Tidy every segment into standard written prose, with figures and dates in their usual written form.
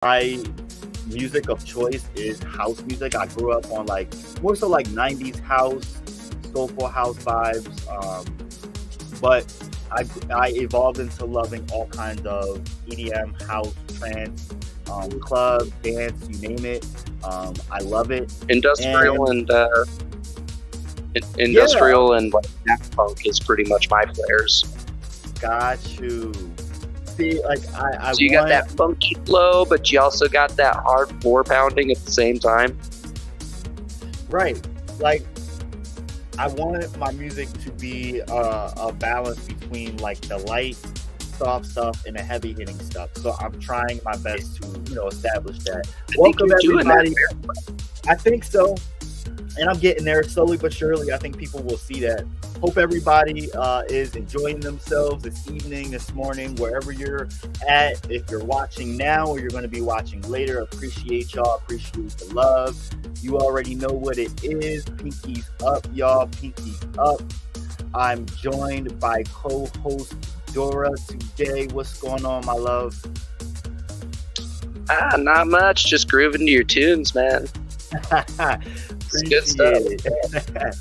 My music of choice is house music. I grew up on like more so like '90s house, soulful house vibes. But I evolved into loving all kinds of EDM, house, trance, club, dance, you name it. I love it. Industrial And and yeah, industrial and like Daft Punk is pretty much my flares. got you. See, like I So you got want that funky flow, but you also got that hard floor pounding at the same time. right. Like I wanted my music to be a balance between like the light, soft stuff and the heavy hitting stuff. So I'm trying my best to, establish that. I think Welcome you're doing that. everybody. I think so, and I'm getting there slowly but surely. I think people will see that. Hope everybody is enjoying themselves this evening, this morning, wherever you're at. If you're watching now or you're going to be watching later, appreciate y'all. Appreciate the love. You already know what it is. Pinkies up, y'all. Pinkies up. I'm joined by co-host Dora today. What's going on, my love? Not much. Just grooving to your tunes, man. It's good stuff. Appreciate it.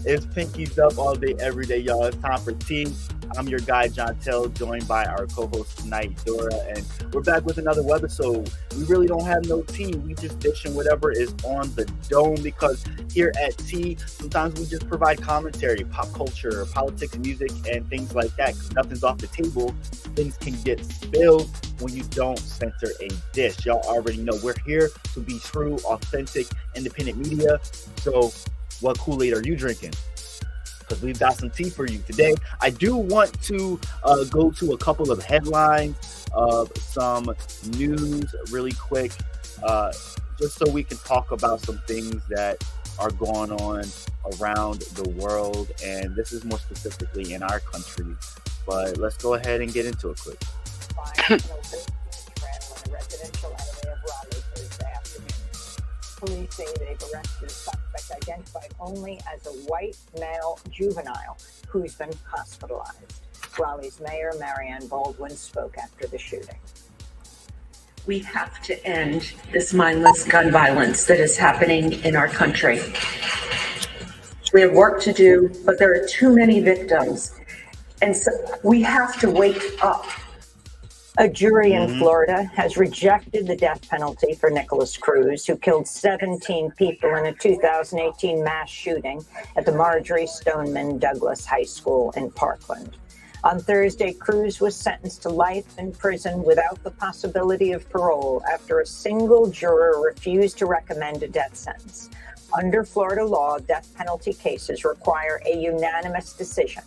It's Pinkies Up all day, every day, y'all. It's time for tea. I'm your guy, John Tell, joined by our co-host tonight, Dora, and we're back with another webisode. We really don't have no tea. We just dishing whatever is on the dome because here at Tea, sometimes we just provide commentary, pop culture, politics, music, and things like that. Because nothing's off the table. Things can get spilled when you don't censor a dish. Y'all already know we're here to be true, authentic, independent media. So what Kool-Aid are you drinking? Because we've got some tea for you today. I do want to go to a couple of headlines of some news really quick, just so we can talk about some things that are going on around the world. And this is more specifically in our country. But let's go ahead and get into it quick. Police say they've arrested a suspect identified only as a white male juvenile who's been hospitalized. Raleigh's Mayor Marianne Baldwin spoke after the shooting. We have to end this mindless gun violence that is happening in our country. We have work to do, but there are too many victims. And so we have to wake up. A jury in Florida has rejected the death penalty for Nicholas Cruz, who killed 17 people in a 2018 mass shooting at the Marjorie Stoneman Douglas High School in Parkland. On Thursday, Cruz was sentenced to life in prison without the possibility of parole after a single juror refused to recommend a death sentence. Under Florida law, death penalty cases require a unanimous decision.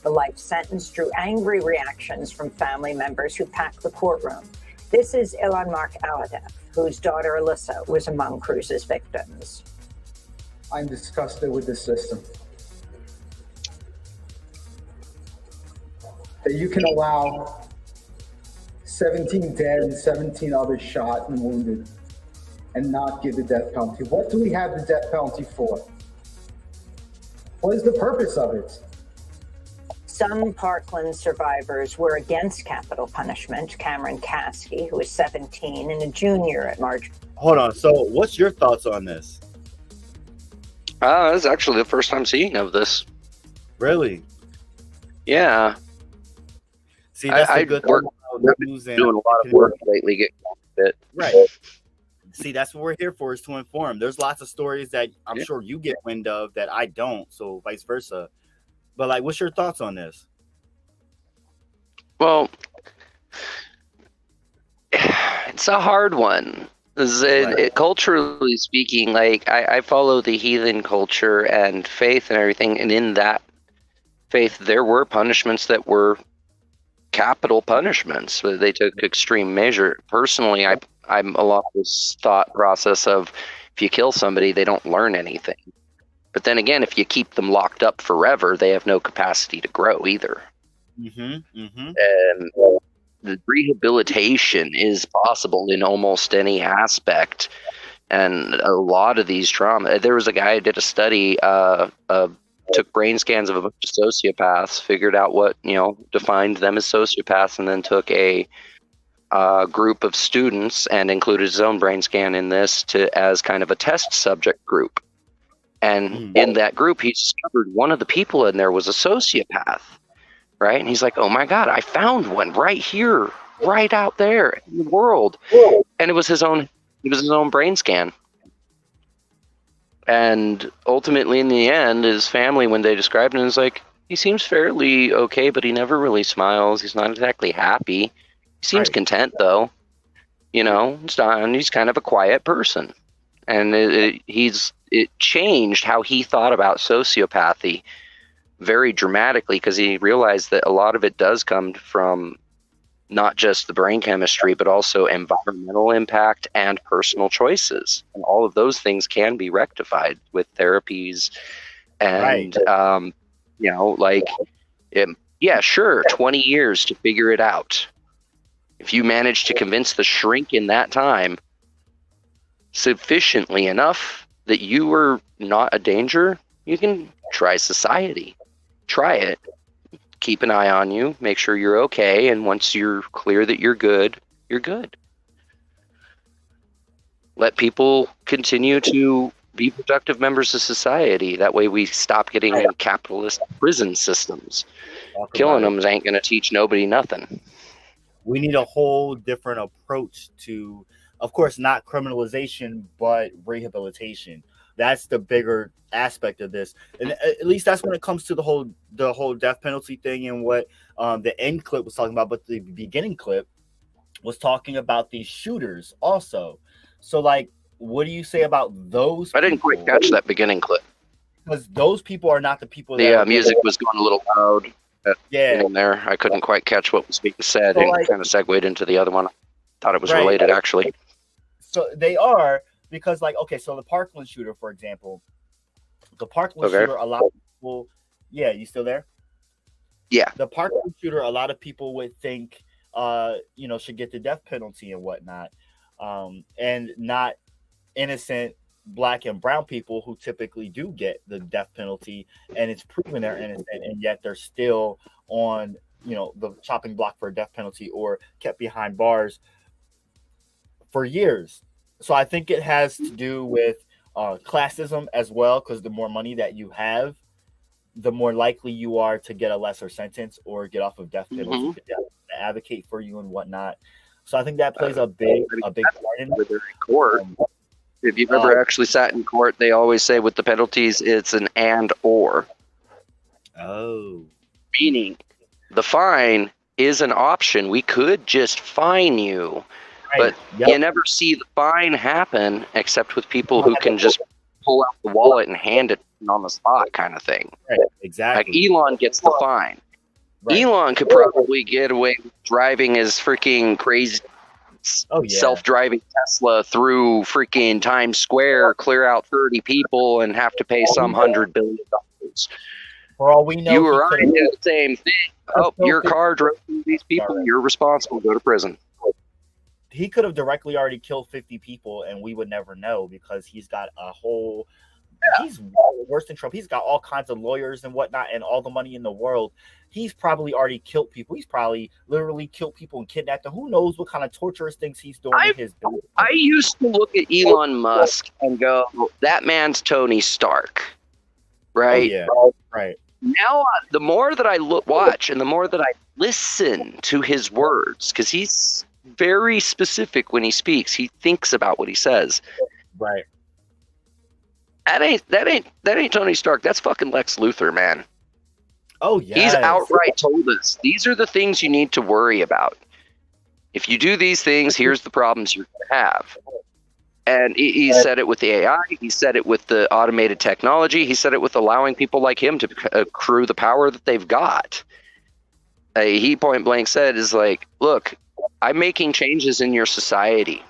The life sentence drew angry reactions from family members who packed the courtroom. This is Ilan Mark Aladef, whose daughter Alyssa was among Cruz's victims. I'm disgusted with the system. That you can allow 17 dead and 17 others shot and wounded and not give the death penalty. What do we have the death penalty for? What is the purpose of it? Some Parkland survivors were against capital punishment. Cameron Caskey, who was 17 and a junior at Marjorie. Hold on. So what's your thoughts on this? This is actually the first time seeing of this. Really? Yeah. See, that's I a good work, thing about news and doing a lot of work lately, getting a bit. right. See, that's what we're here for, is to inform. There's lots of stories that I'm sure you get wind of that I don't, so vice versa. But like, what's your thoughts on this? Well, it's a hard one. Culturally speaking, like I follow the heathen culture and faith and everything, and in that faith, there were punishments that were capital punishments. They took extreme measure. Personally, I'm along this thought process of if you kill somebody, they don't learn anything. But then again, if you keep them locked up forever, they have no capacity to grow either. And the rehabilitation is possible in almost any aspect. And a lot of these trauma, there was a guy who did a study, took brain scans of a bunch of sociopaths, figured out what, defined them as sociopaths, and then took a group of students and included his own brain scan in this as kind of a test subject group. And in that group, he discovered one of the people in there was a sociopath, right? And he's like, oh my God, I found one right here, right out there in the world. And it was his own brain scan. And ultimately, in the end, his family, when they described him, was like, he seems fairly okay, but he never really smiles. He's not exactly happy. He seems content, though. You know, he's kind of a quiet person. And it changed how he thought about sociopathy very dramatically, because he realized that a lot of it does come from not just the brain chemistry, but also environmental impact and personal choices. And all of those things can be rectified with therapies. And, you know, like, yeah, sure, 20 years to figure it out. If you manage to convince the shrink in that time sufficiently enough that you are not a danger, you can try society. Try it. Keep an eye on you. Make sure you're okay. And once you're clear that you're good, you're good. Let people continue to be productive members of society. That way we stop getting in capitalist prison systems. Killing them ain't going to teach nobody nothing. We need a whole different approach to, of course, not criminalization, but rehabilitation. That's the bigger aspect of this, and at least that's when it comes to the whole death penalty thing and what the end clip was talking about. But the beginning clip was talking about these shooters also. So, like, what do you say about those? I didn't quite catch that beginning clip because those people are not the people. The music was going a little loud. In there, I couldn't quite catch what was being said, so, and kind of segued into the other one. Thought it was related, actually. So they are. Because, like, okay, so the Parkland shooter, for example, the Parkland shooter, a lot of people, yeah, you still there? Yeah. The Parkland shooter, a lot of people would think, you know, should get the death penalty and whatnot, and not innocent Black and brown people who typically do get the death penalty, and it's proven they're innocent, and yet they're still on, you know, the chopping block for a death penalty or kept behind bars for years. So I think it has to do with classism as well, because the more money that you have, the more likely you are to get a lesser sentence or get off of death penalty, to advocate for you and whatnot. So I think that plays a big part in it. In court. If you've ever actually sat in court, they always say with the penalties, it's an and or. Oh. Meaning the fine is an option. We could just fine you. But you never see the fine happen except with people who can just pull out the wallet and hand it on the spot kind of thing. Right, exactly. Like Elon gets the fine. Right. Elon could probably get away with driving his freaking crazy self-driving Tesla through freaking Times Square, clear out 30 people, and have to pay some $100 billion. For all we know, you were already doing the same thing. Oh, your car drove through these people. You're responsible. Go to prison. He could have directly already killed 50 people and we would never know, because he's got a whole, he's worse than Trump. He's got all kinds of lawyers and whatnot and all the money in the world. He's probably already killed people. He's probably literally killed people and kidnapped them. Who knows what kind of torturous things he's doing in his business. I used to look at Elon Musk and go, that man's Tony Stark. Right? Oh, yeah. Right. Now, the more that I watch and the more that I listen to his words, because he's very specific when he speaks. He thinks about what he says. Right. That ain't Tony Stark. That's fucking Lex Luthor, man. Oh yeah. He's outright told us these are the things you need to worry about. If you do these things, here's the problems you're gonna have. And he said it with the AI. He said it with the automated technology. He said it with allowing people like him to accrue the power that they've got. He point blank said is like, look, I'm making changes in your society.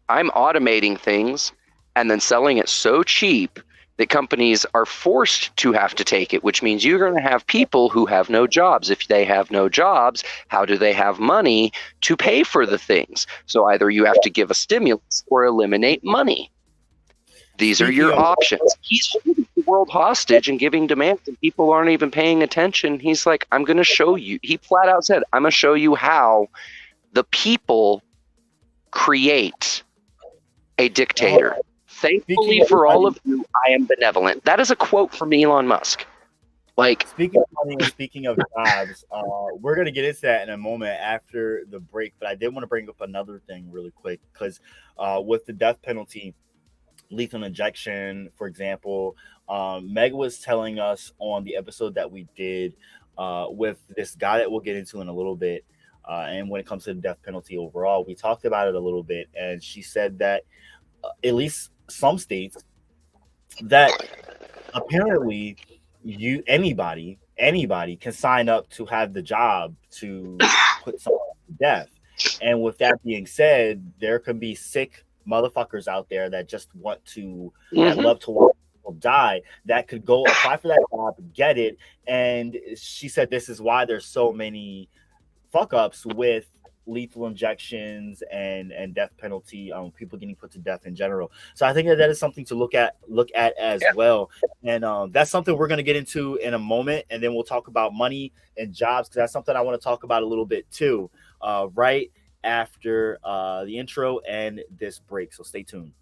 I'm automating things and then selling it so cheap that companies are forced to have to take it, which means you're going to have people who have no jobs. If they have no jobs, how do they have money to pay for the things? So either you have to give a stimulus or eliminate money. These are your options. He's holding the world hostage and giving demands, and people aren't even paying attention. He's like, I'm going to show you. He flat out said, I'm going to show you how the people create a dictator. Thankfully for all of you, I am benevolent. That is a quote from Elon Musk. Like, speaking of money and speaking of jobs, we're gonna get into that in a moment after the break. But I did want to bring up another thing really quick because with the death penalty, lethal injection, for example, Meg was telling us on the episode that we did with this guy that we'll get into in a little bit. And when it comes to the death penalty overall, we talked about it a little bit, and she said that at least some states that apparently anybody can sign up to have the job to put someone to death. And with that being said, there can be sick motherfuckers out there that just want to that love to watch people die, that could go apply for that job, get it. And she said this is why there's so many fuck ups with lethal injections and death penalty, people getting put to death in general. So I think that is something to look at as well. And that's something we're going to get into in a moment, and then we'll talk about money and jobs, because that's something I want to talk about a little bit too, right after the intro and this break. So stay tuned.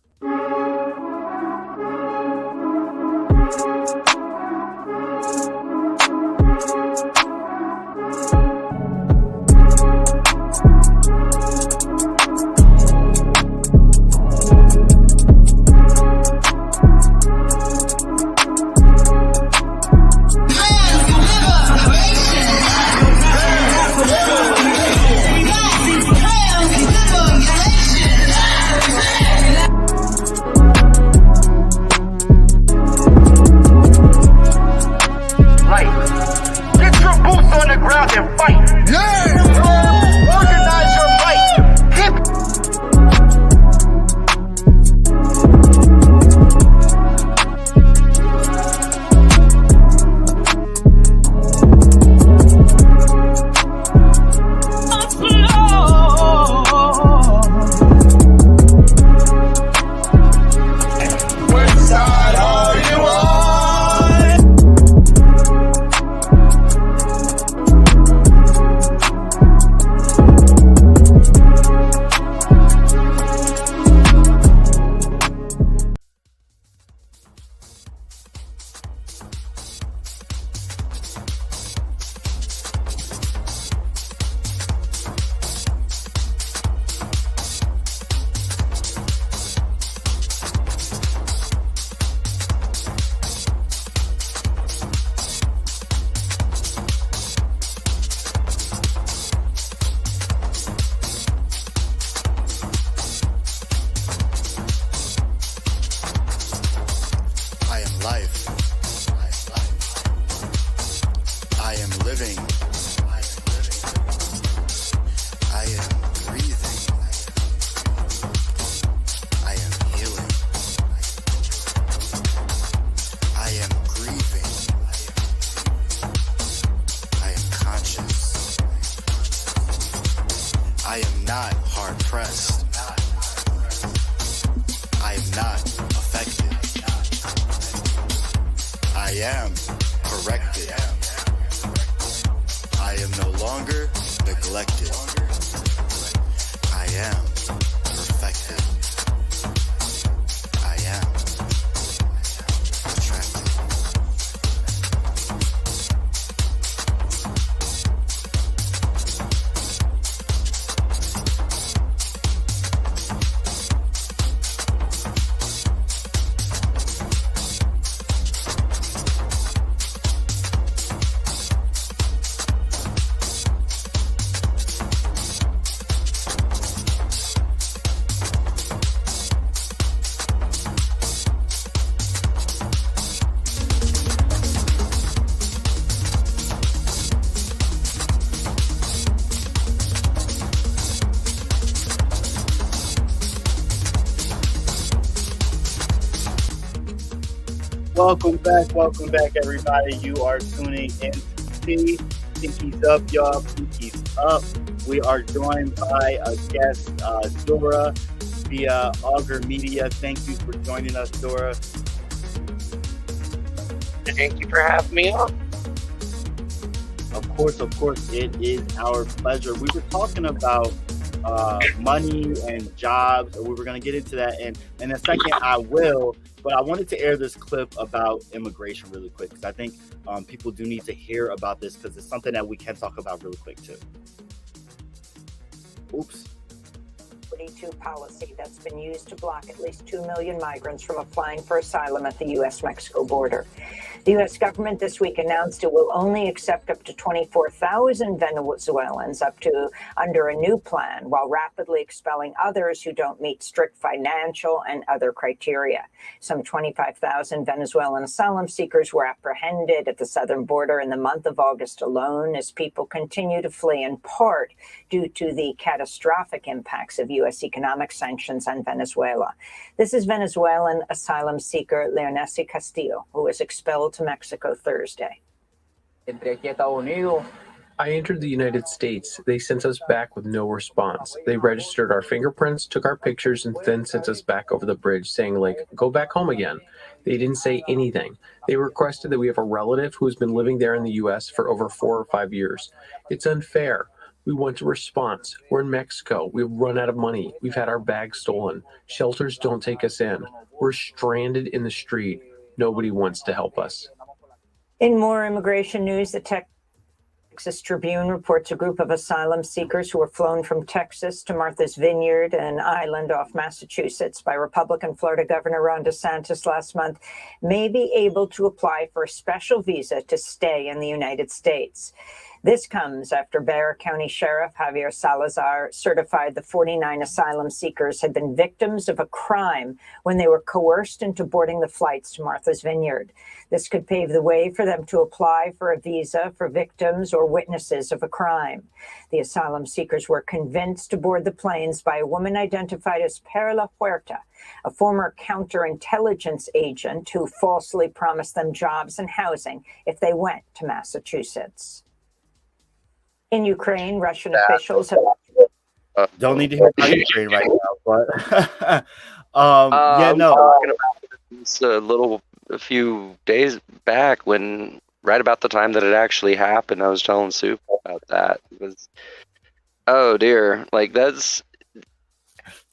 Welcome back, everybody. You are tuning in to Pinkies Up, y'all. Pinkies Up. We are joined by a guest, Dora, via Augur Media. Thank you for joining us, Dora. Thank you for having me on. Of course, it is our pleasure. We were talking about money and jobs. We were going to get into that, and in a second I will. But I wanted to air this clip about immigration really quick because I think people do need to hear about this because it's something that we can talk about really quick too. Oops. 42 policy that's been used to block at least 2 million migrants from applying for asylum at the U.S.-Mexico border. The U.S. government this week announced it will only accept up to 24,000 Venezuelans under a new plan, while rapidly expelling others who don't meet strict financial and other criteria. Some 25,000 Venezuelan asylum seekers were apprehended at the southern border in the month of August alone as people continue to flee, in part due to the catastrophic impacts of U.S. economic sanctions on Venezuela. This is Venezuelan asylum seeker Leonesi Castillo, who was expelled to Mexico Thursday. I entered the United States. They sent us back with no response. They registered our fingerprints, took our pictures, and then sent us back over the bridge saying, like, go back home again. They didn't say anything. They requested that we have a relative who has been living there in the U.S. for over 4 or 5 years. It's unfair. We want a response. We're in Mexico. We've run out of money. We've had our bags stolen. Shelters don't take us in. We're stranded in the street. Nobody wants to help us. In more immigration news, the Texas Tribune reports a group of asylum seekers who were flown from Texas to Martha's Vineyard, an island off Massachusetts, by Republican Florida Governor Ron DeSantis last month, may be able to apply for a special visa to stay in the United States. This comes after Bexar County Sheriff Javier Salazar certified the 49 asylum seekers had been victims of a crime when they were coerced into boarding the flights to Martha's Vineyard. This could pave the way for them to apply for a visa for victims or witnesses of a crime. The asylum seekers were convinced to board the planes by a woman identified as Perla Huerta, a former counterintelligence agent who falsely promised them jobs and housing if they went to Massachusetts. In Ukraine, Russian officials have... Don't need to hear about Ukraine right now, but talking about this a few days back when, right about the time that it actually happened, I was telling Soup about that. It was, oh dear, like that's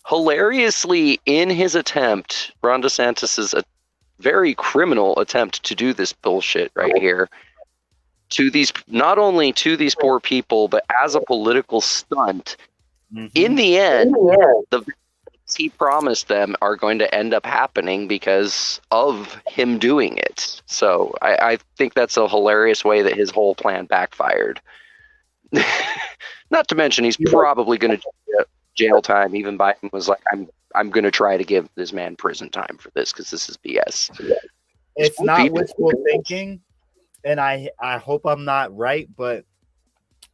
hilariously in his attempt, Ron DeSantis's a very criminal attempt to do this bullshit right here. To these, not only to these poor people, but as a political stunt. Mm-hmm. In the end, the victims he promised them are going to end up happening because of him doing it. So I think that's a hilarious way that his whole plan backfired. Not to mention he's probably going to get jail time. Even Biden was like, I'm going to try to give this man prison time for this because this is BS. It's not wishful thinking. And I hope I'm not right, but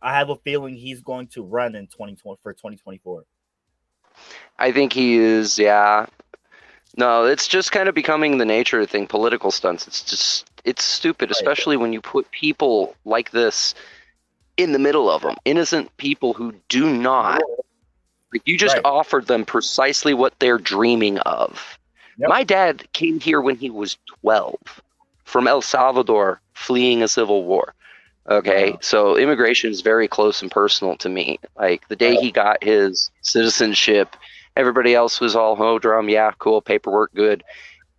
I have a feeling he's going to run in 2024. I think he is, yeah. No, it's just kind of becoming the nature of the thing, political stunts. It's stupid, especially when you put people like this in the middle of them. Innocent people who do not. Like, you just offered them precisely what they're dreaming of. Yep. My dad came here when he was 12 from El Salvador, fleeing a civil war. Okay, so immigration is very close and personal to me. Like, the day he got his citizenship, everybody else was all hodrum, yeah, cool, paperwork, good.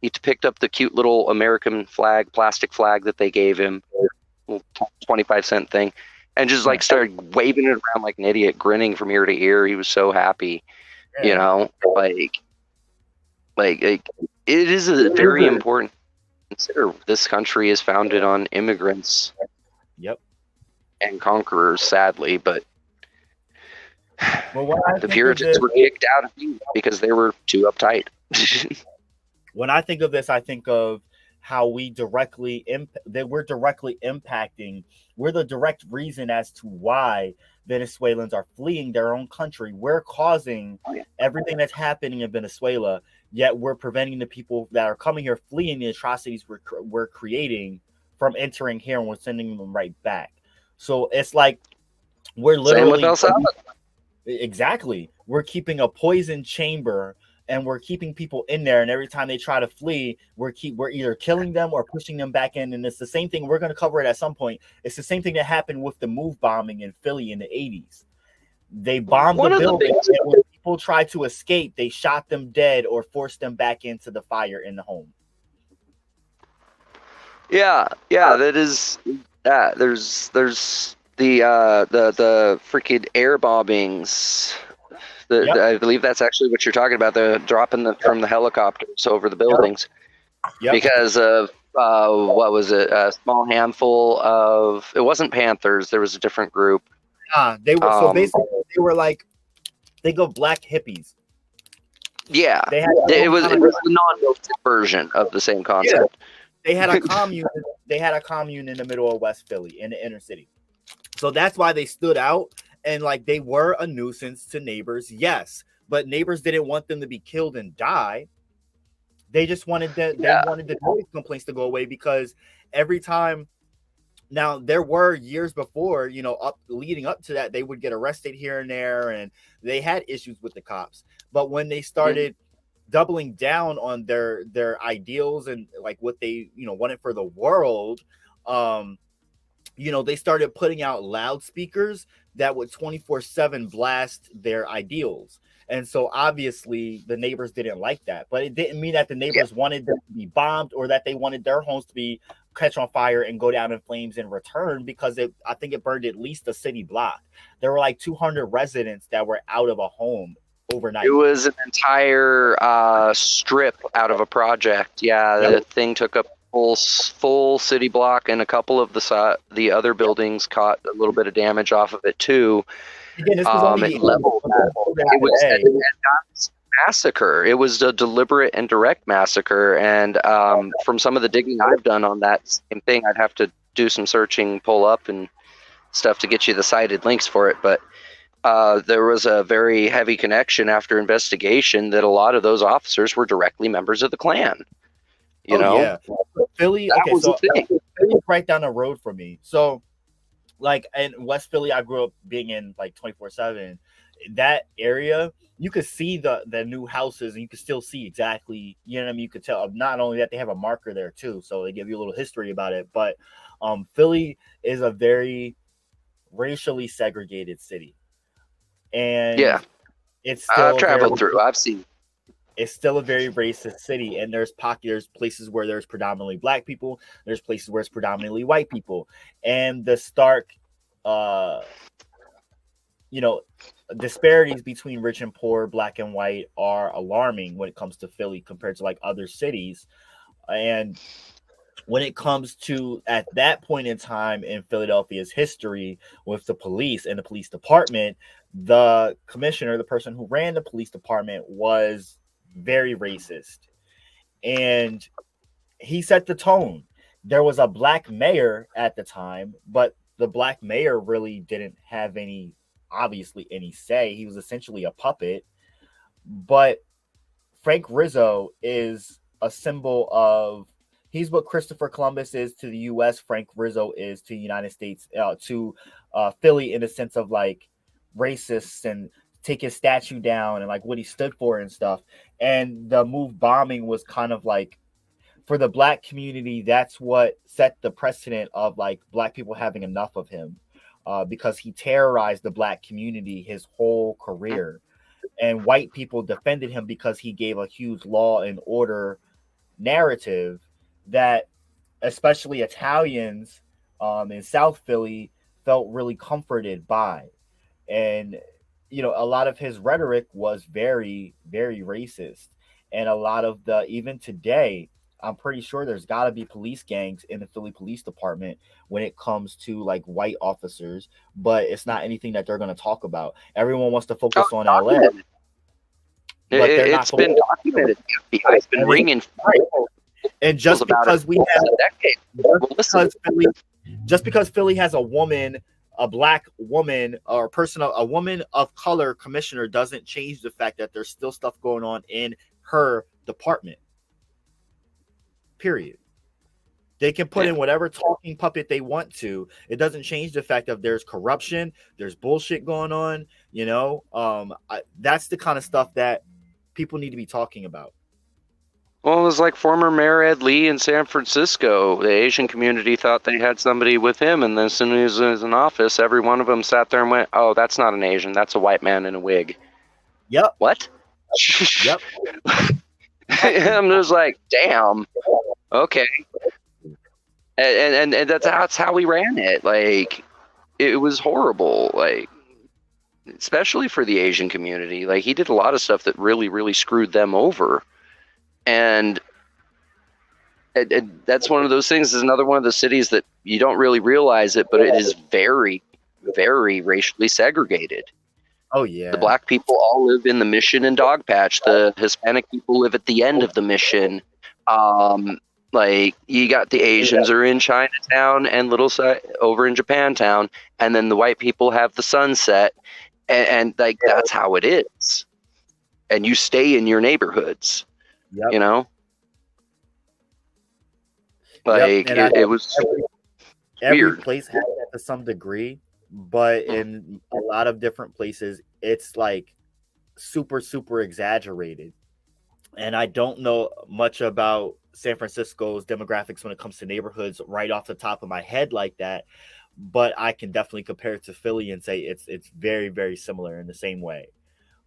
He picked up the cute little American flag, plastic flag that they gave him, little 25-cent thing, and just like started waving it around like an idiot, grinning from ear to ear. He was so happy, you know, like it is a very important. Consider this country is founded on immigrants. Yep. And conquerors, sadly, but the Puritans were kicked out of England because they were too uptight. When I think of this, I think of how we're directly impacting. We're the direct reason as to why Venezuelans are fleeing their own country. We're causing everything that's happening in Venezuela. Yet we're preventing the people that are coming here fleeing the atrocities we're creating from entering here, and we're sending them right back. So it's like we're literally same with El Salvador. Exactly. We're keeping a poison chamber, and we're keeping people in there. And every time they try to flee, we're either killing them or pushing them back in. And it's the same thing. We're going to cover it at some point. It's the same thing that happened with the move bombing in Philly in the 80s. They bombed One the of the building, things- and when people tried to escape, they shot them dead or forced them back into the fire in the home. Yeah, that is that. There's the freaking air bombings. Yep. I believe that's actually what you're talking about. The dropping from the helicopters over the buildings Yep. because of what was it? A small handful of. It wasn't Panthers. There was a different group. They were so basically they were like, think of black hippies. Yeah, They had it was the non-militant version of the same concept. They had a commune. They had a commune in the middle of West Philly, in the inner city. So that's why they stood out, and like they were a nuisance to neighbors, yes, but neighbors didn't want them to be killed and die. They just wanted they wanted the noise complaints to go away, because every time. Now there were years before, you know, leading up to that, they would get arrested here and there, and they had issues with the cops. But when they started doubling down on their ideals and like what they, you know, wanted for the world, you know, they started putting out loudspeakers that would 24/7 blast their ideals. And so obviously the neighbors didn't like that, but it didn't mean that the neighbors wanted them to be bombed or that they wanted their homes to be catch on fire and go down in flames in return, because I think it burned at least a city block. There were like 200 residents that were out of a home overnight. It was an entire strip out of a project. Yeah, the thing took up full city block, and a couple of the other buildings caught a little bit of damage off of it too. Again, this was only it leveled that. It was a massacre. It was a deliberate and direct massacre. And from some of the digging I've done on that same thing, I'd have to do some searching, pull up and stuff to get you the cited links for it. But there was a very heavy connection after investigation that a lot of those officers were directly members of the Klan. You know? Yeah. Philly, that was the thing. Philly's right down the road from me. So, like in West Philly, I grew up being in like 24/7. That area, you could see the new houses, and you could still see exactly, you know what I mean? You could tell, not only that, they have a marker there too, so they give you a little history about it. But Philly is a very racially segregated city, and it's still I've traveled through. I've seen. It's still a very racist city, and there's places where there's predominantly black people. There's places where it's predominantly white people, and the stark, you know, disparities between rich and poor, black and white, are alarming when it comes to Philly compared to like other cities. And when it comes to at that point in time in Philadelphia's history with the police and the police department, the commissioner, the person who ran the police department, was very racist, and he set the tone. There was a black mayor at the time, but the black mayor really didn't have any say. He was essentially a puppet. But Frank Rizzo is a symbol of, he's what Christopher Columbus is to the US, Frank Rizzo is to the United States, to Philly, in a sense of like racists, and take his statue down and like what he stood for and stuff. And the move bombing was kind of like, for the black community, that's what set the precedent of like black people having enough of him, because he terrorized the black community his whole career. And white people defended him because he gave a huge law and order narrative that especially Italians in South Philly felt really comforted by. And you know, a lot of his rhetoric was very, very racist. And a lot of even today, I'm pretty sure there's got to be police gangs in the Philly Police Department when it comes to like white officers, but it's not anything that they're going to talk about. Everyone wants to focus on LA. It's been documented. The FBI's been ringing. And just because we have, just because Philly has a woman, a black woman, or a woman of color commissioner, doesn't change the fact that there's still stuff going on in her department. Period. They can put in whatever talking puppet they want to. It doesn't change the fact that there's corruption, there's bullshit going on. You know, that's the kind of stuff that people need to be talking about. Well, it was like former Mayor Ed Lee in San Francisco. The Asian community thought they had somebody with him, and then as soon as he was in office, every one of them sat there and went, "Oh, that's not an Asian. That's a white man in a wig." Yep. What? Yep. I'm just like, damn. Okay. And that's how we ran it. Like, it was horrible. Like, especially for the Asian community. Like, he did a lot of stuff that really, really screwed them over. And that's one of those things. Is another one of the cities that you don't really realize it, but it is very, very racially segregated. Oh yeah. The black people all live in the Mission and Dogpatch. The Hispanic people live at the end of the Mission. Like, you got the Asians are in Chinatown and over in Japantown, and then the white people have the Sunset, and like that's how it is. And you stay in your neighborhoods. Yep. You know, like it was every weird. place has that to some degree, but in a lot of different places, it's like super, super exaggerated. And I don't know much about San Francisco's demographics when it comes to neighborhoods right off the top of my head like that, but I can definitely compare it to Philly and say it's very, very similar in the same way.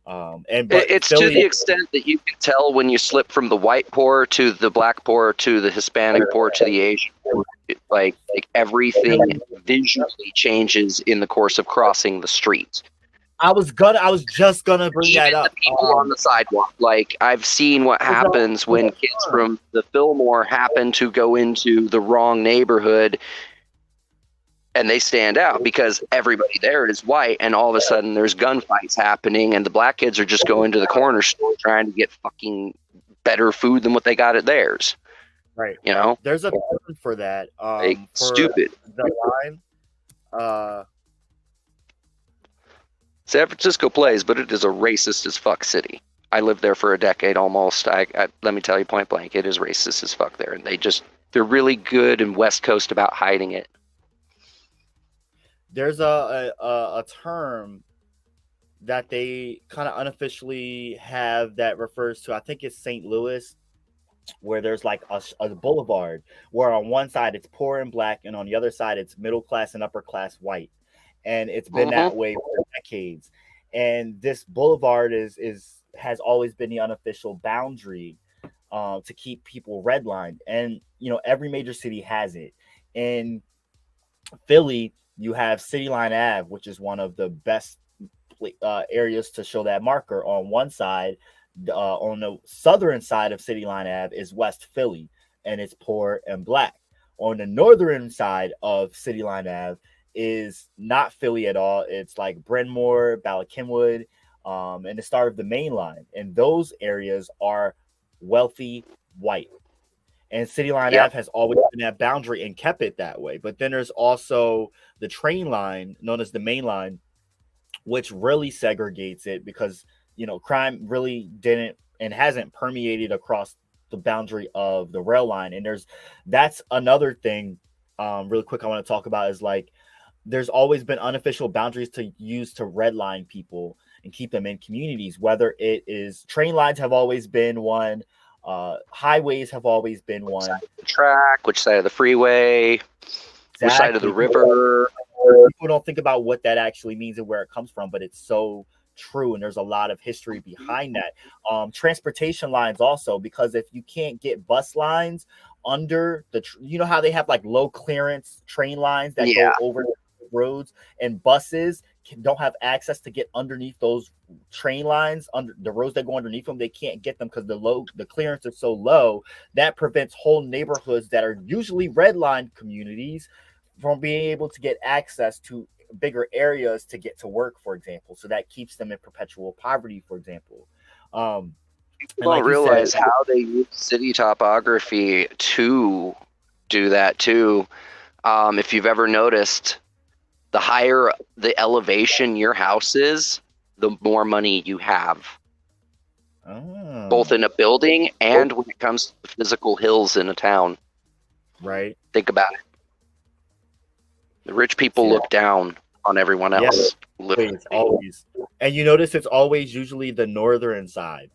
But it's Philly, to the extent that you can tell when you slip from the white poor to the black poor to the Hispanic poor to the Asian poor. Like everything visually changes in the course of crossing the street. I was just gonna bring Even that up. the people on the sidewalk. Like, I've seen what happens when kids from the Fillmore happen to go into the wrong neighborhood, and they stand out because everybody there is white, and all of a sudden there's gunfights happening, and the black kids are just going to the corner store trying to get fucking better food than what they got at theirs. Right. You know? There's a term for that. Like, For stupid. the line. San Francisco plays, but it is a racist as fuck city. I lived there for a decade almost. I let me tell you point blank, it is racist as fuck there. And they're really good in West Coast about hiding it. There's a term that they kind of unofficially have that refers to, I think it's St. Louis, where there's like a boulevard where on one side it's poor and black, and on the other side it's middle class and upper class white. And it's been that way for decades. And this boulevard has always been the unofficial boundary to keep people redlined. And every major city has it. In Philly, you have City Line Ave, which is one of the best areas to show that marker. On one side, on the southern side of City Line Ave is West Philly, and it's poor and black. On the northern side of City Line Ave is not Philly at all. It's like Bryn Mawr, Bala Cynwyd, and the start of the main line. And those areas are wealthy white. And City Line Ave has always been that boundary and kept it that way. But then there's also the train line, known as the main line, which really segregates it because, crime really didn't and hasn't permeated across the boundary of the rail line. And that's another thing really quick I want to talk about is like, there's always been unofficial boundaries to use to redline people and keep them in communities, whether it is train lines have always been one, highways have always been one. Which side of the track, which side of the freeway, which side of the river. People don't think about what that actually means and where it comes from, but it's so true. And there's a lot of history behind that. Transportation lines also, because if you can't get bus lines under how they have like low clearance train lines that go over roads, and buses don't have access to get underneath those train lines, under the roads that go underneath them. They can't get them because the clearance is so low that prevents whole neighborhoods that are usually redlined communities from being able to get access to bigger areas to get to work, for example. So that keeps them in perpetual poverty, for example. People don't realize how they use city topography to do that too. If you've ever noticed, the higher the elevation your house is, the more money you have. Both in a building and when it comes to the physical hills in a town. Right. Think about it. The rich people look down on everyone else. Always. And you notice it's always usually the northern side.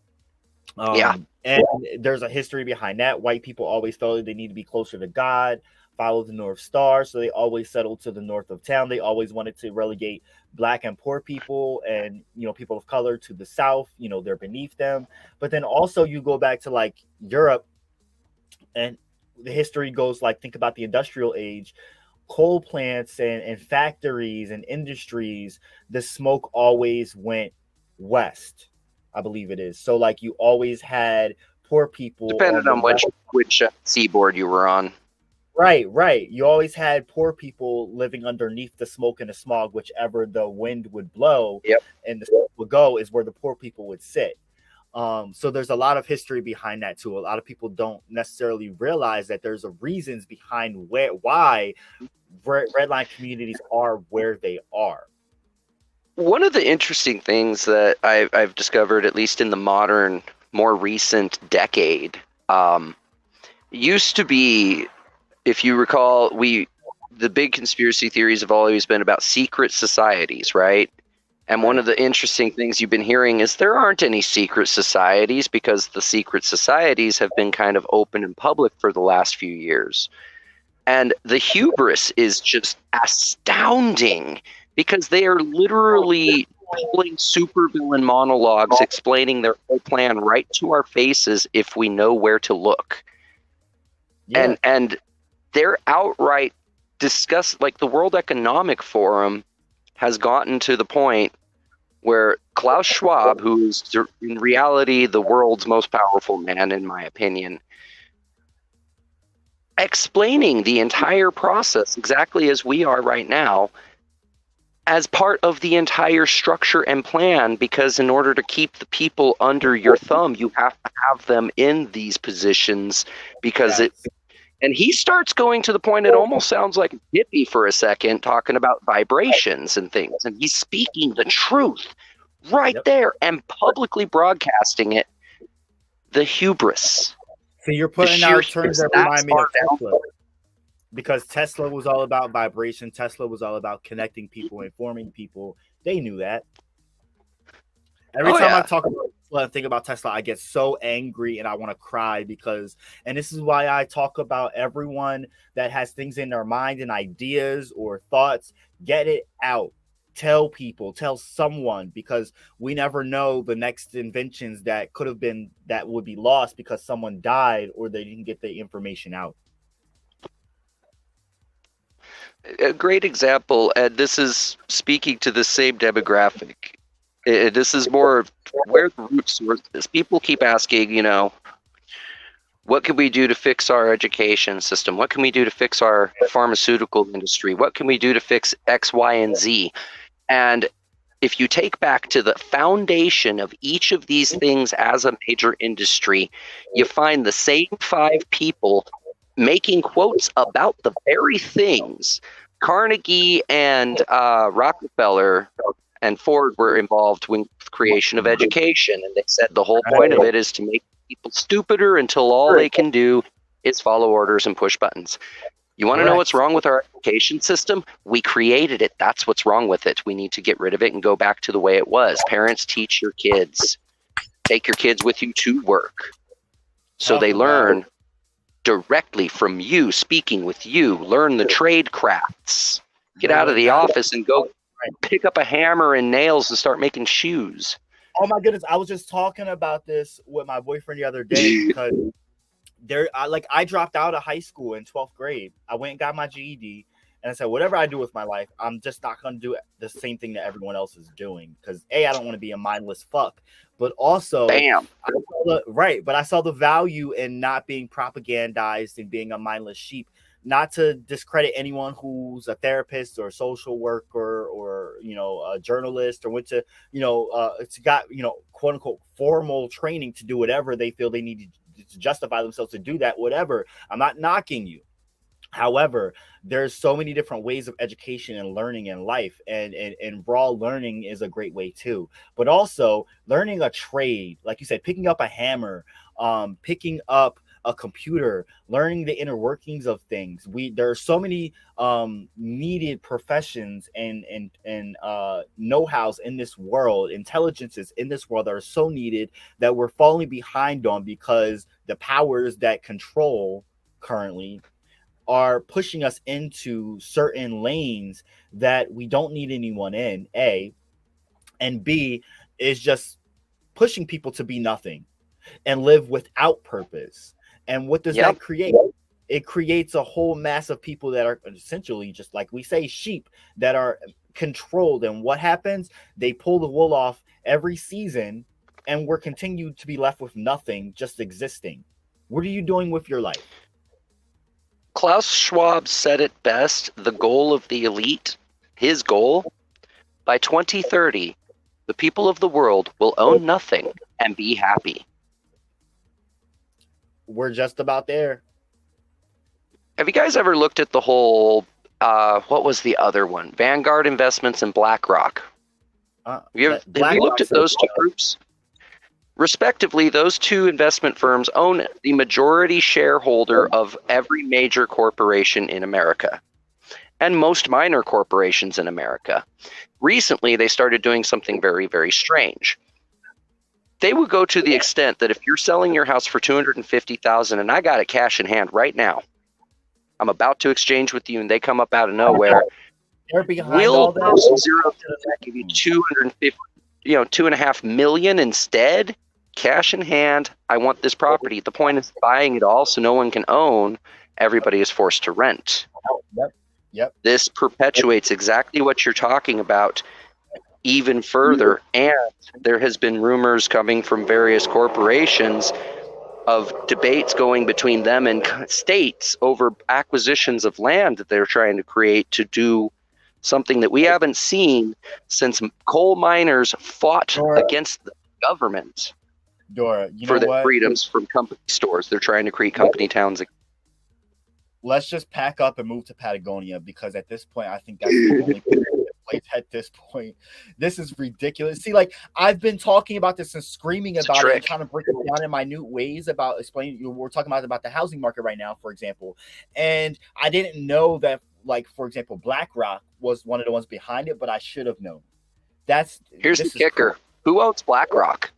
Yeah. And there's a history behind that. White people always felt they need to be closer to God, follow the North Star, so they always settled to the north of town. They always wanted to relegate black and poor people and people of color to the south. They're beneath them. But then also you go back to like Europe, and the history goes like, think about the industrial age, coal plants and factories and industries. The smoke always went west, I believe it is. So like you always had poor people Depending on which seaboard you were on. Right. You always had poor people living underneath the smoke and the smog, whichever the wind would blow. Yep. And the smoke would go is where the poor people would sit. So there's a lot of history behind that too. A lot of people don't necessarily realize that there's reasons behind why redline communities are where they are. One of the interesting things that I've discovered, at least in the modern, more recent decade, used to be, if you recall, the big conspiracy theories have always been about secret societies, right? And one of the interesting things you've been hearing is there aren't any secret societies, because the secret societies have been kind of open and public for the last few years. And the hubris is just astounding, because they are literally pulling supervillain monologues explaining their whole plan right to our faces if we know where to look. Yeah. And they're outright discuss, like the World Economic Forum has gotten to the point where Klaus Schwab, who is in reality the world's most powerful man, in my opinion, explaining the entire process exactly as we are right now as part of the entire structure and plan, because in order to keep the people under your thumb, you have to have them in these positions, because and he starts going to the point, it almost sounds like a hippie for a second, talking about vibrations and things. And he's speaking the truth right there and publicly broadcasting it. The hubris. So you're putting out terms that remind me of Tesla. Because Tesla was all about vibration. Tesla was all about connecting people, informing people. They knew that. Every time I talk about Tesla and think about Tesla, I get so angry and I want to cry, and this is why I talk about everyone that has things in their mind and ideas or thoughts, get it out. Tell people, tell someone, because we never know the next inventions that would be lost because someone died or they didn't get the information out. A great example, and this is speaking to the same demographic. This is more of where the root source is. People keep asking, what can we do to fix our education system? What can we do to fix our pharmaceutical industry? What can we do to fix X, Y, and Z? And if you take back to the foundation of each of these things as a major industry, you find the same 5 people making quotes about the very things. Carnegie and Rockefeller and Ford were involved with the creation of education, and they said the whole point of it is to make people stupider until all they can do is follow orders and push buttons. You want to know what's wrong with our education system? We created it. That's what's wrong with it. We need to get rid of it and go back to the way it was. Parents, teach your kids. Take your kids with you to work, so they learn directly from you, speaking with you. Learn the trade crafts. Get out of the office and go pick up a hammer and nails and start making shoes. Oh my goodness, I was just talking about this with my boyfriend the other day, because I dropped out of high school in 12th grade. I went and got my GED, and I said, whatever I do with my life, I'm just not going to do the same thing that everyone else is doing, because I don't want to be a mindless fuck, but also I saw the value in not being propagandized and being a mindless sheep. Not to discredit anyone who's a therapist or a social worker or a journalist or went to it's got quote unquote formal training to do whatever they feel they need to justify themselves to do that, whatever. I'm not knocking you. However, there's so many different ways of education and learning in life, and raw learning is a great way too. But also learning a trade, like you said, picking up a hammer, picking up a computer, learning the inner workings of things. There are so many needed professions and know-hows in this world, intelligences in this world that are so needed that we're falling behind on because the powers that control currently are pushing us into certain lanes that we don't need anyone in, A, and B is just pushing people to be nothing and live without purpose. And what does that create? It creates a whole mass of people that are essentially, just like we say, sheep that are controlled. And what happens? They pull the wool off every season, and we're continued to be left with nothing, just existing. What are you doing with your life? Klaus Schwab said it best, the goal of the elite, his goal, by 2030, the people of the world will own nothing and be happy. We're just about there. Have you guys ever looked at the whole, what was the other one? Vanguard Investments and BlackRock. Have you looked at those two groups? Respectively, those two investment firms own the majority shareholder of every major corporation in America and most minor corporations in America. Recently, they started doing something very, very strange. They would go to the extent that if you're selling your house for $250,000 and I got it cash in hand right now, I'm about to exchange with you, and they come up out of nowhere. We'll throw some zeros to the back, give you $2.5 million instead. Cash in hand, I want this property. The point is buying it all so no one can own. Everybody is forced to rent. Yep. This perpetuates exactly what you're talking about even further. And there has been rumors coming from various corporations of debates going between them and states over acquisitions of land that they're trying to create to do something that we haven't seen since coal miners fought against the government. Dora, for their freedoms from company stores. They're trying to create company towns. Let's just pack up and move to Patagonia, because at this point, I think that's the only place at this point. This is ridiculous. See, like, I've been talking about this and screaming about it and trying to break it down in minute ways about explaining. We're talking about the housing market right now, for example. And I didn't know that, like, for example, BlackRock was one of the ones behind it, but I should have known. Here's the kicker. Cool. Who owns BlackRock?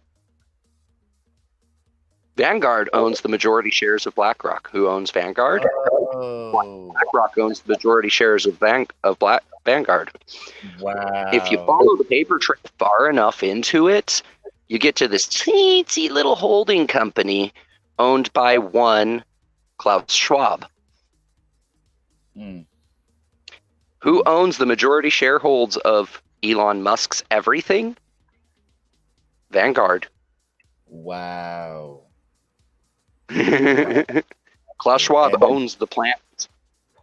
Vanguard owns the majority shares of BlackRock. Who owns Vanguard? BlackRock owns the majority shares of Vanguard. Wow. If you follow the paper trail far enough into it, you get to this teensy little holding company owned by one Klaus Schwab. Who owns the majority shareholds of Elon Musk's everything? Vanguard. Wow. Klaus Schwab owns the planet.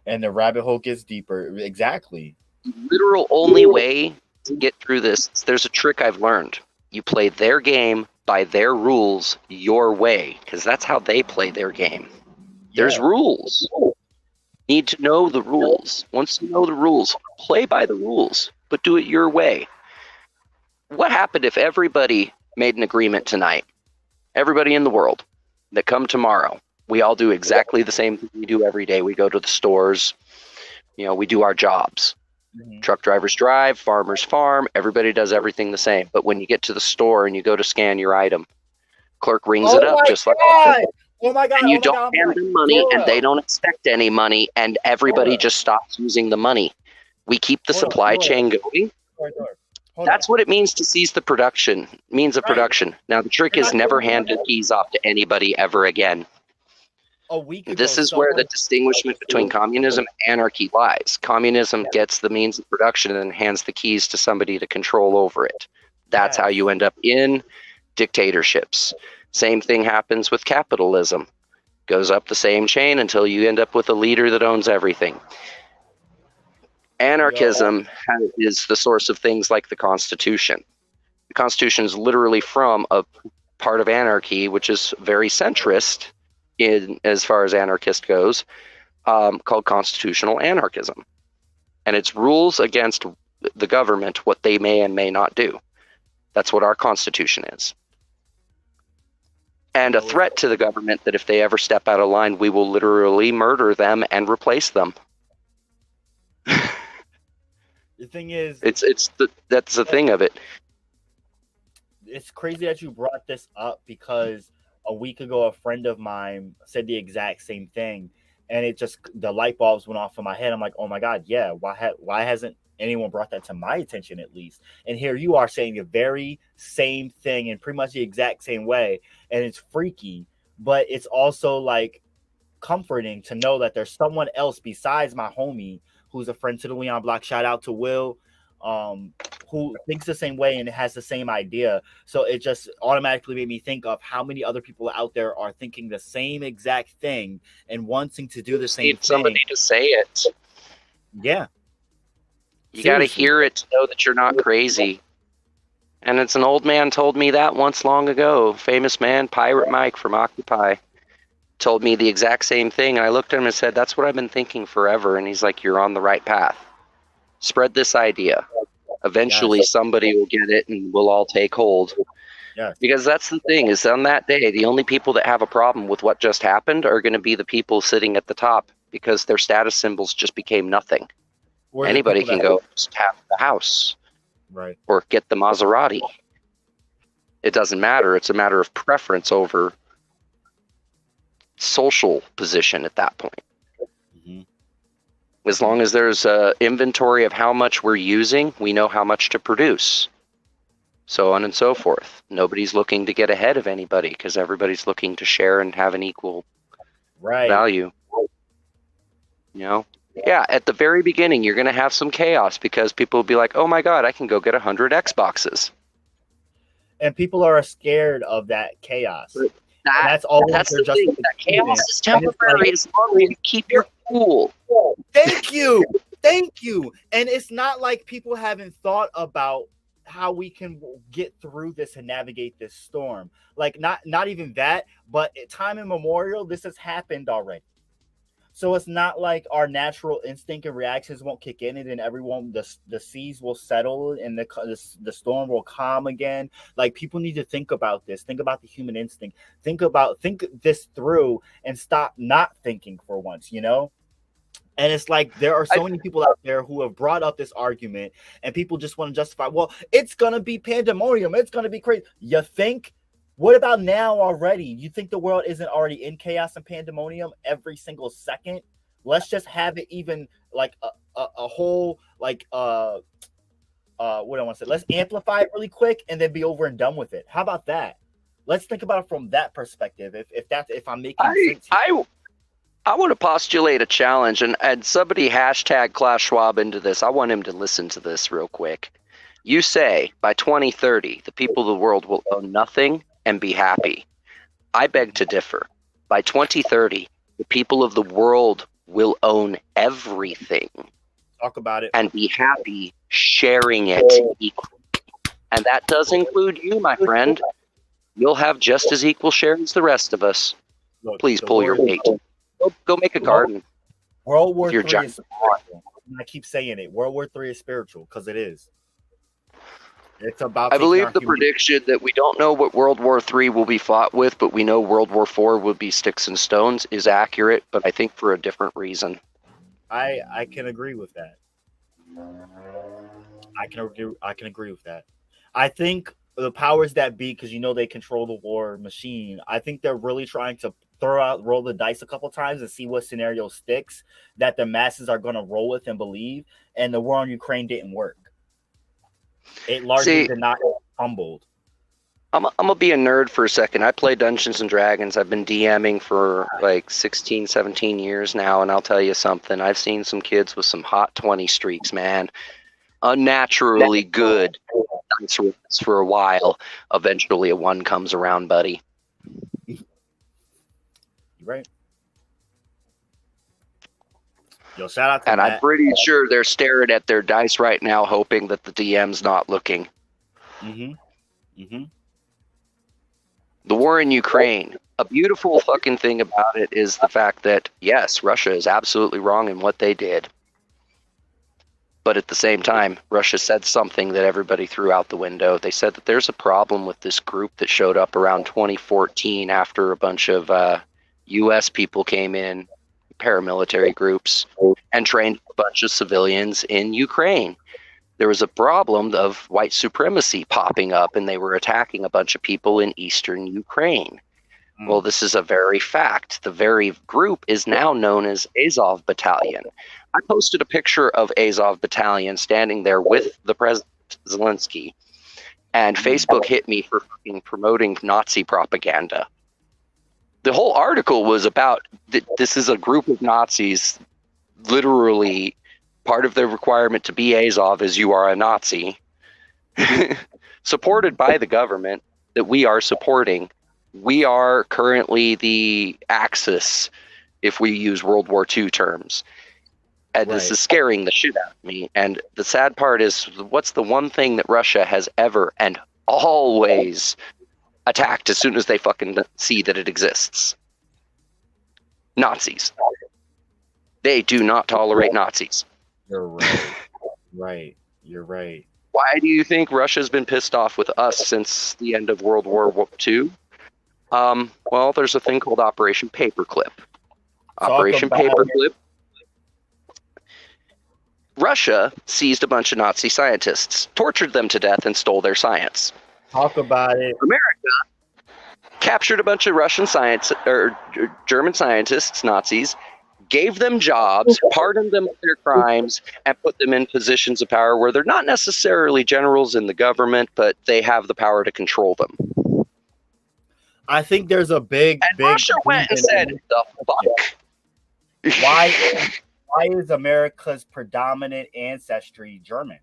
And the rabbit hole gets deeper. Exactly. The literal only way to get through this, there's a trick I've learned. You play their game by their rules your way, because that's how they play their game. There's rules. Need to know the rules. Once you know the rules, play by the rules, but do it your way. What happened if everybody made an agreement tonight? Everybody in the world that come tomorrow, we all do exactly the same thing we do every day. We go to the stores, we do our jobs. Truck drivers drive, farmers farm, everybody does everything the same. But when you get to the store and you go to scan your item, clerk rings it up just like that. Oh my God. And you don't hand them money, and they don't expect any money, and everybody just stops using the money. We keep the supply chain going. That's what it means to seize the production, means of production. Now, the trick is never hand the keys off to anybody ever again. This is where the distinguishment between communism and anarchy lies. Communism gets the means of production and then hands the keys to somebody to control over it. That's how you end up in dictatorships. Same thing happens with capitalism. Goes up the same chain until you end up with a leader that owns everything. Anarchism is the source of things like the Constitution. The Constitution is literally from a part of anarchy, which is very centrist in as far as anarchist goes, called constitutional anarchism. And it's rules against the government, what they may and may not do. That's what our Constitution is. and a threat to the government that if they ever step out of line, we will literally murder them and replace them. The thing is, that's the thing of it. It's crazy that you brought this up because a week ago, a friend of mine said the exact same thing, and it just the light bulbs went off in my head. I'm like, oh my god, yeah. Why hasn't anyone brought that to my attention at least? And here you are saying the very same thing in pretty much the exact same way, and it's freaky, but it's also like comforting to know that there's someone else besides my homie who's a friend to the Leon Block. Shout out to Will. Who thinks the same way and has the same idea. So it just automatically made me think of how many other people out there are thinking the same exact thing and wanting to do the same thing. Somebody to say it. Yeah. You got to hear it to know that you're not crazy. And it's an old man told me that once long ago. Famous man, Pirate Mike from Occupy, told me the exact same thing. And I looked at him and said, that's what I've been thinking forever. And he's like, you're on the right path. Spread this idea. Eventually somebody will get it and we'll all take hold. Yeah. Because that's the thing, is on that day, the only people that have a problem with what just happened are going to be the people sitting at the top because their status symbols just became nothing. Anybody can go just have the house. Right. Or get the Maserati. It doesn't matter. It's a matter of preference over social position at that point. As long as there's an inventory of how much we're using, we know how much to produce. So on and so forth. Nobody's looking to get ahead of anybody because everybody's looking to share and have an equal value. You know? Yeah, at the very beginning, you're going to have some chaos because people will be like, oh my God, I can go get 100 Xboxes. And people are scared of that chaos. That's the thing. That chaos is temporary as long as you keep your cool. Thank you. And it's not like people haven't thought about how we can get through this and navigate this storm. Like not even that, but time immemorial, this has happened already. So it's not like our natural instinct and reactions won't kick in, and then the seas will settle and the storm will calm again. Like, people need to think about this. Think about the human instinct. Think this through and stop not thinking for once, you know? And it's like there are so many people out there who have brought up this argument, and people just want to justify, well, it's going to be pandemonium. It's going to be crazy. You think? What about now already? You think the world isn't already in chaos and pandemonium every single second? Let's just have it even like a whole, like, what do I want to say? Let's amplify it really quick and then be over and done with it. How about that? Let's think about it from that perspective. If I'm making sense here. I want to postulate a challenge, and somebody hashtag Klaus Schwab into this. I want him to listen to this real quick. You say by 2030, the people of the world will own nothing and be happy. I beg to differ. By 2030, the people of the world will own everything. Talk about it. And be happy sharing it equally. And that does include you, my friend. You'll have just as equal share as the rest of us. Look, please pull your weight. Go make a garden. World War III is spiritual. I keep saying it. World War III is spiritual because it is. It's about. I believe the prediction that we don't know what World War III will be fought with, but we know World War IV will be sticks and stones is accurate, but I think for a different reason. I can agree with that. I can agree with that. I think the powers that be, because they control the war machine, I think they're really trying to roll the dice a couple times and see what scenario sticks that the masses are going to roll with and believe. And the war on Ukraine didn't work. It largely did not humbled. I'm going to be a nerd for a second. I play Dungeons & Dragons. I've been DMing for like 16, 17 years now, and I'll tell you something. I've seen some kids with some hot 20 streaks, man. Unnaturally good for a while. Eventually a 1 comes around, buddy. You're right. Yo, shout out to and Matt. I'm pretty sure they're staring at their dice right now, hoping that the DM's not looking. The war in Ukraine. A beautiful fucking thing about it is the fact that, yes, Russia is absolutely wrong in what they did. But at the same time, Russia said something that everybody threw out the window. They said that there's a problem with this group that showed up around 2014 after a bunch of U.S. people came in, paramilitary groups, and trained a bunch of civilians in Ukraine. There was a problem of white supremacy popping up, and they were attacking a bunch of people in eastern Ukraine. Well, this is a very fact. The very group is now known as Azov Battalion. I posted a picture of Azov Battalion standing there with the President Zelensky, and Facebook hit me for fucking promoting Nazi propaganda. The whole article was about this is a group of Nazis. Literally, part of their requirement to be Azov is you are a Nazi, supported by the government that we are supporting. We are currently the Axis, if we use World War II terms. And this is scaring the shit out of me. And the sad part is, what's the one thing that Russia has ever and always attacked as soon as they fucking see that it exists? Nazis. They do not tolerate Nazis. You're right. You're right. Why do you think Russia's been pissed off with us since the end of World War II? Well, there's a thing called Operation Paperclip. Operation Paperclip. Russia seized a bunch of Nazi scientists, tortured them to death, and stole their science. Talk about it. America captured a bunch of Russian science or German scientists, Nazis, gave them jobs, pardoned them of their crimes, and put them in positions of power where they're not necessarily generals in the government, but they have the power to control them. I think there's a big Russia went and said, "The fuck." Why is America's predominant ancestry German?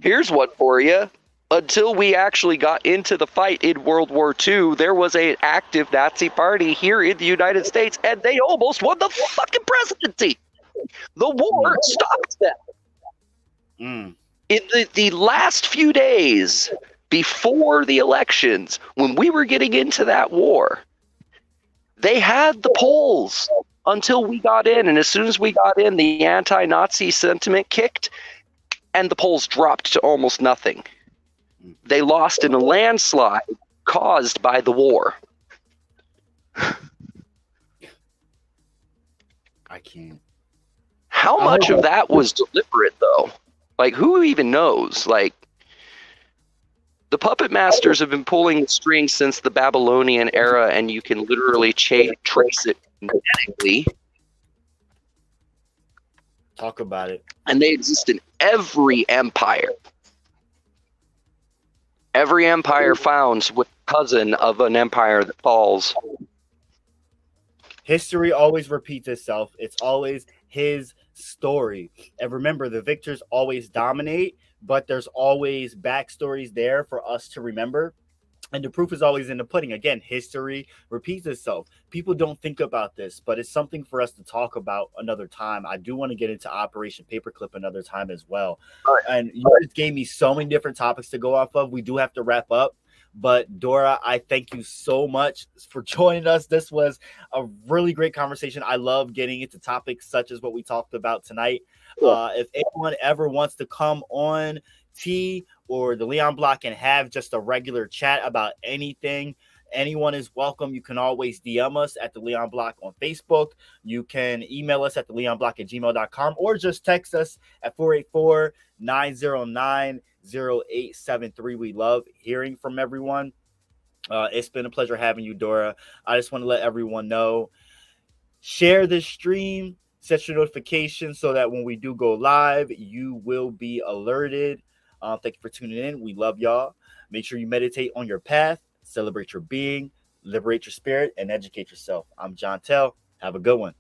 Here's what for you. Until we actually got into the fight in World War II, there was an active Nazi party here in the United States, and they almost won the fucking presidency. The war stopped them. In the last few days before the elections, when we were getting into that war, they had the polls until we got in. And as soon as we got in, the anti-Nazi sentiment kicked, and the polls dropped to almost nothing. They lost in a landslide caused by the war. I can't. How much of that was deliberate, though? Like, who even knows? Like, the puppet masters have been pulling the strings since the Babylonian era, and you can literally trace it genetically. Talk about it. And they exist in every empire. Every empire founds with a cousin of an empire that falls. History always repeats itself. It's always his story. And remember, the victors always dominate, but there's always backstories there for us to remember. And the proof is always in the pudding. Again, history repeats itself. People don't think about this, but it's something for us to talk about another time. I do want to get into Operation Paperclip another time as well. And you just gave me so many different topics to go off of. We do have to wrap up. But Dora, I thank you so much for joining us. This was a really great conversation. I love getting into topics such as what we talked about tonight. If anyone ever wants to come on T or the Leon Block and have just a regular chat about anything, anyone is welcome. You can always DM us at the Leon Block on Facebook. You can email us at theleonblock@gmail.com or just text us at 484-909-0873. We love hearing from everyone. It's been a pleasure having you, Dora. I just want to let everyone know, share this stream, set your notifications so that when we do go live, you will be alerted. Thank you for tuning in. We love y'all. Make sure you meditate on your path, celebrate your being, liberate your spirit, and educate yourself. I'm John Tell. Have a good one.